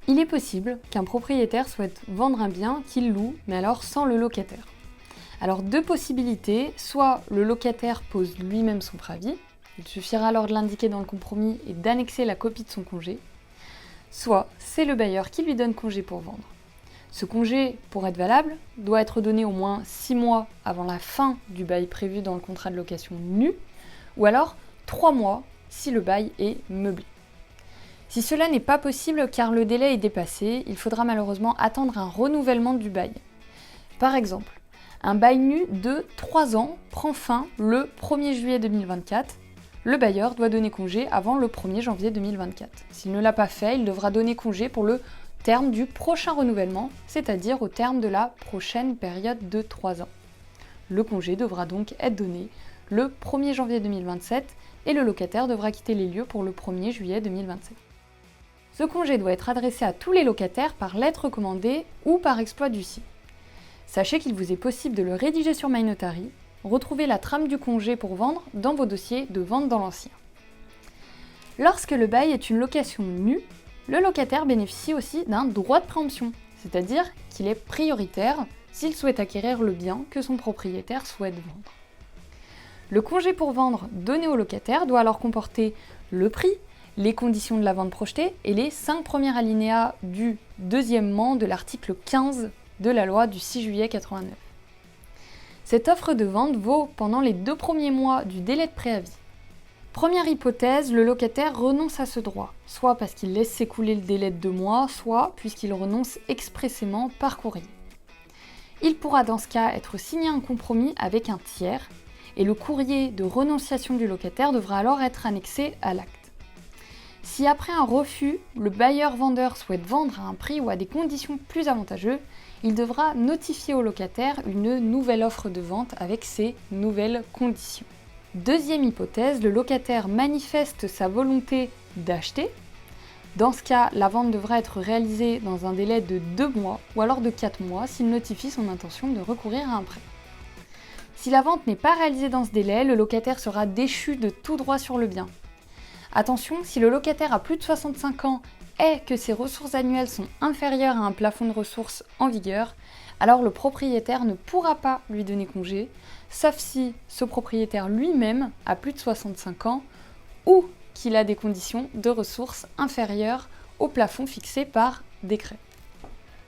Il est possible qu'un propriétaire souhaite vendre un bien qu'il loue, mais alors sans le locataire. Alors deux possibilités, soit le locataire pose lui-même son préavis, il suffira alors de l'indiquer dans le compromis et d'annexer la copie de son congé, soit c'est le bailleur qui lui donne congé pour vendre. Ce congé, pour être valable, doit être donné au moins 6 mois avant la fin du bail prévu dans le contrat de location nu, ou alors 3 mois si le bail est meublé. Si cela n'est pas possible car le délai est dépassé, il faudra malheureusement attendre un renouvellement du bail. Par exemple, un bail nu de 3 ans prend fin le 1er juillet 2024. Le bailleur doit donner congé avant le 1er janvier 2024. S'il ne l'a pas fait, il devra donner congé pour le terme du prochain renouvellement, c'est-à-dire au terme de la prochaine période de 3 ans. Le congé devra donc être donné le 1er janvier 2027 et le locataire devra quitter les lieux pour le 1er juillet 2027. Ce congé doit être adressé à tous les locataires par lettre recommandée ou par exploit d'huissier. Sachez qu'il vous est possible de le rédiger sur MyNotary. Retrouvez la trame du congé pour vendre dans vos dossiers de vente dans l'ancien. Lorsque le bail est une location nue, le locataire bénéficie aussi d'un droit de préemption, c'est-à-dire qu'il est prioritaire s'il souhaite acquérir le bien que son propriétaire souhaite vendre. Le congé pour vendre donné au locataire doit alors comporter le prix, les conditions de la vente projetée et les 5 premiers alinéas du deuxièmement de l'article 15 de la loi du 6 juillet 89. Cette offre de vente vaut pendant les 2 premiers mois du délai de préavis. Première hypothèse, le locataire renonce à ce droit, soit parce qu'il laisse s'écouler le délai de 2 mois, soit puisqu'il renonce expressément par courrier. Il pourra dans ce cas être signé un compromis avec un tiers, et le courrier de renonciation du locataire devra alors être annexé à l'acte. Si après un refus, le bailleur-vendeur souhaite vendre à un prix ou à des conditions plus avantageux, il devra notifier au locataire une nouvelle offre de vente avec ces nouvelles conditions. Deuxième hypothèse, le locataire manifeste sa volonté d'acheter. Dans ce cas, la vente devra être réalisée dans un délai de 2 mois ou alors de 4 mois s'il notifie son intention de recourir à un prêt. Si la vente n'est pas réalisée dans ce délai, le locataire sera déchu de tout droit sur le bien. Attention, si le locataire a plus de 65 ans et que ses ressources annuelles sont inférieures à un plafond de ressources en vigueur, alors le propriétaire ne pourra pas lui donner congé, sauf si ce propriétaire lui-même a plus de 65 ans ou qu'il a des conditions de ressources inférieures au plafond fixé par décret.